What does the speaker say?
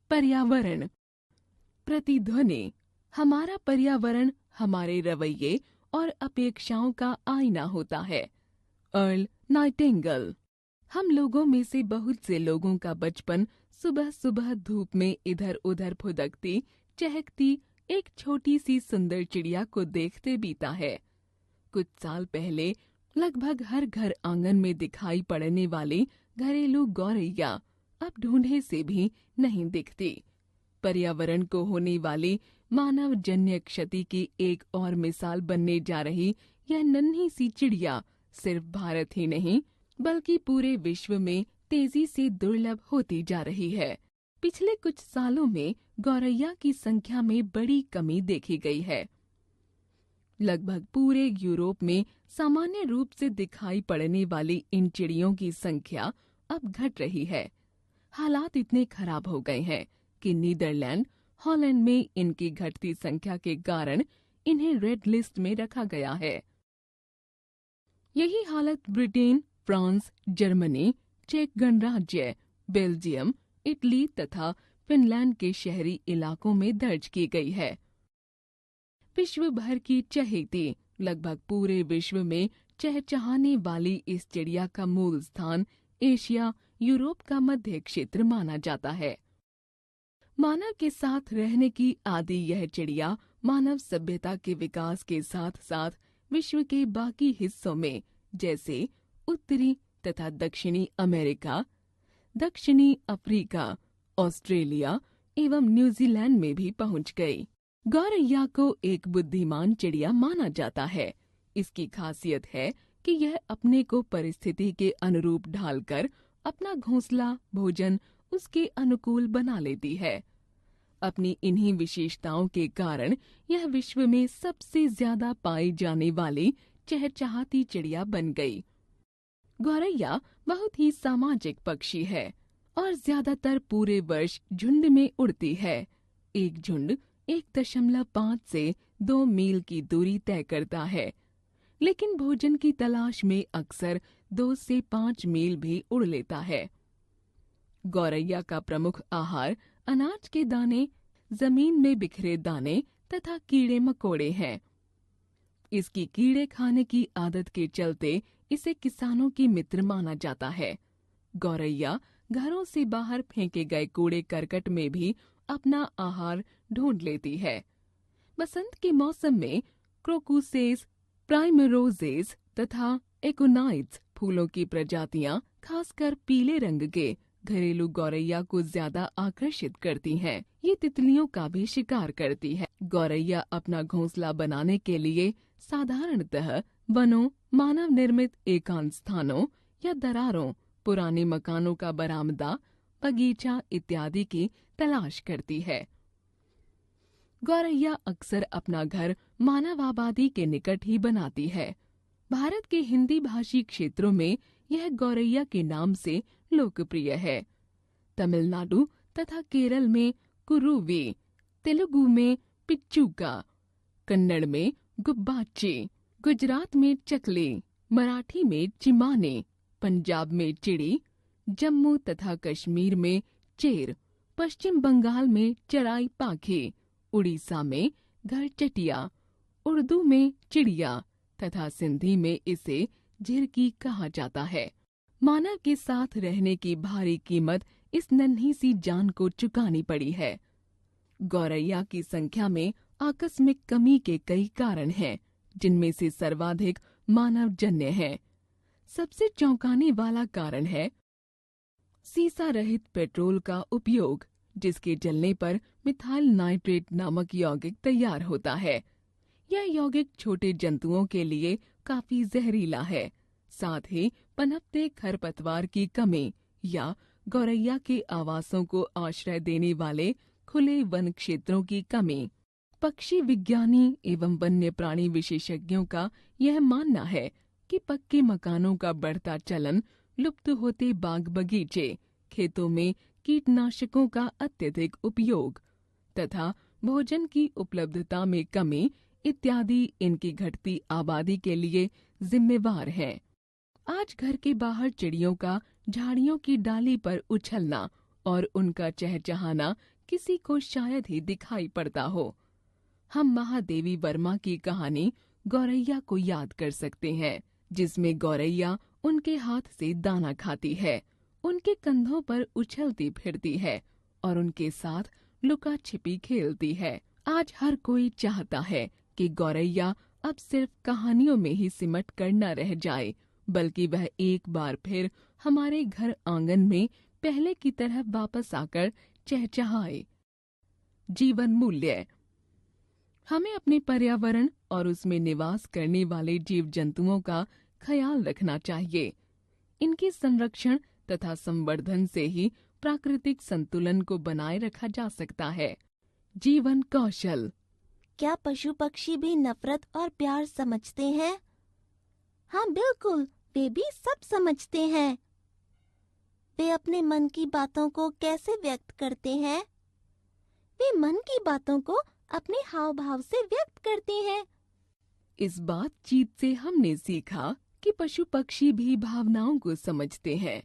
पर्यावरण। प्रतिध्वनि। हमारा पर्यावरण हमारे रवैये और अपेक्षाओं का आईना होता है। Earl Nightingale. हम लोगों में से बहुत से लोगों का बचपन सुबह सुबह धूप में इधर उधर फुदकती चहकती एक छोटी सी सुंदर चिड़िया को देखते बीता है। कुछ साल पहले लगभग हर घर आंगन में दिखाई पड़ने वाली घरेलू गौरैया अब ढूंढे से भी नहीं दिखती। पर्यावरण को होने वाली मानव जन्य क्षति की एक और मिसाल बनने जा रही यह नन्ही सी चिड़िया सिर्फ भारत ही नहीं बल्कि पूरे विश्व में तेजी से दुर्लभ होती जा रही है। पिछले कुछ सालों में गौरैया की संख्या में बड़ी कमी देखी गई है। लगभग पूरे यूरोप में सामान्य रूप से दिखाई पड़ने वाली इन चिड़ियों की संख्या अब घट रही है। हालात इतने खराब हो गए हैं कि नीदरलैंड, हॉलैंड में इनकी घटती संख्या के कारण इन्हें रेड लिस्ट में रखा गया है। यही हालत ब्रिटेन, फ्रांस, जर्मनी, चेक गणराज्य, बेल्जियम, इटली तथा फिनलैंड के शहरी इलाकों में दर्ज की गई है। विश्व भर की चहेती लगभग पूरे विश्व में चहचहाने वाली इस चिड़िया का मूल स्थान एशिया, यूरोप का मध्य क्षेत्र माना जाता है। मानव के साथ रहने की आदि यह चिड़िया मानव सभ्यता के विकास के साथ साथ विश्व के बाकी हिस्सों में जैसे उत्तरी तथा दक्षिणी अमेरिका, दक्षिणी अफ्रीका, ऑस्ट्रेलिया एवं न्यूजीलैंड में भी पहुंच गई। गौरैया को एक बुद्धिमान चिड़िया माना जाता है। इसकी खासियत है कि यह अपने को परिस्थिति के अनुरूप ढालकर अपना घोंसला, भोजन उसके अनुकूल बना लेती है। अपनी इन्हीं विशेषताओं के कारण यह विश्व में सबसे ज्यादा पाई जाने वाली चहचहाती चिड़िया बन गई। गौरैया बहुत ही सामाजिक पक्षी है और ज्यादातर पूरे वर्ष झुंड में उड़ती है। एक झुंड 1.5 से 2 मील की दूरी तय करता है, लेकिन भोजन की तलाश में अक्सर 2 से 5 मील भी उड़ लेता है। गौरैया का प्रमुख आहार अनाज के दाने, जमीन में बिखरे दाने तथा कीड़े मकोड़े हैं। इसकी कीड़े खाने की आदत के चलते इसे किसानों की मित्र माना जाता है। गौरैया घरों से बाहर फेंके गए कूड़े करकट में भी अपना आहार ढूंढ लेती है। बसंत के मौसम में क्रोकुसेस, प्राइमरोजेस तथा एकोनाइट्स फूलों की प्रजातियां खासकर पीले रंग के घरेलू गौरैया को ज्यादा आकर्षित करती हैं। ये तितलियों का भी शिकार करती है। गौरैया अपना घोंसला बनाने के लिए साधारणतः वनों, मानव निर्मित एकांत स्थानों या दरारों, पुराने मकानों का बरामदा, बगीचा इत्यादि की तलाश करती है। गौरैया अक्सर अपना घर मानव आबादी के निकट ही बनाती है। भारत के हिंदी भाषी क्षेत्रों में यह गौरैया के नाम से लोकप्रिय है। तमिलनाडु तथा केरल में कुरुवी, तेलुगु में पिच्चूका, कन्नड़ में गुब्बाची, गुजरात में चकली, मराठी में चिमाने, पंजाब में चिड़ी, जम्मू तथा कश्मीर में चेर, पश्चिम बंगाल में चराई पाखी, उड़ीसा में घरचटिया, उर्दू में चिड़िया तथा सिंधी में इसे झिरकी कहा जाता है। मानव के साथ रहने की भारी कीमत इस नन्ही सी जान को चुकानी पड़ी है। गौरैया की संख्या में आकस्मिक कमी के कई कारण हैं, जिनमें से सर्वाधिक मानवजन्य है। सबसे चौंकाने वाला कारण है सीसा रहित पेट्रोल का उपयोग, जिसके जलने पर मिथाइल नाइट्रेट नामक यौगिक तैयार होता है। यह यौगिक छोटे जंतुओं के लिए काफी जहरीला है। साथ ही पनपते खरपतवार की कमी या गौरैया के आवासों को आश्रय देने वाले खुले वन क्षेत्रों की कमी। पक्षी विज्ञानी एवं वन्य प्राणी विशेषज्ञों का यह मानना है कि पक्के मकानों का बढ़ता चलन, लुप्त होते बाग बगीचे, खेतों में कीटनाशकों का अत्यधिक उपयोग तथा भोजन की उपलब्धता में कमी इत्यादि इनकी घटती आबादी के लिए जिम्मेवार हैं। आज घर के बाहर चिड़ियों का झाड़ियों की डाली पर उछलना और उनका चहचहाना किसी को शायद ही दिखाई पड़ता हो। हम महादेवी वर्मा की कहानी गौरैया को याद कर सकते हैं, जिसमें गौरैया उनके हाथ से दाना खाती है, उनके कंधों पर उछलती फिरती है और उनके साथ लुका छिपी खेलती है। आज हर कोई चाहता है कि गौरैया अब सिर्फ कहानियों में ही सिमट कर न रह जाए, बल्कि वह एक बार फिर हमारे घर आंगन में पहले की तरह वापस आकर चहचहाए। जीवन मूल्य। हमें अपने पर्यावरण और उसमें निवास करने वाले जीव जंतुओं का ख्याल रखना चाहिए। इनके संरक्षण तथा संवर्धन से ही प्राकृतिक संतुलन को बनाए रखा जा सकता है। जीवन कौशल। क्या पशु पक्षी भी नफरत और प्यार समझते हैं? हाँ बिल्कुल, वे भी सब समझते हैं। वे अपने मन की बातों को कैसे व्यक्त करते हैं? वे मन की बातों को अपने हाव भाव से व्यक्त करते हैं। इस बातचीत से हमने सीखा कि पशु पक्षी भी भावनाओं को समझते हैं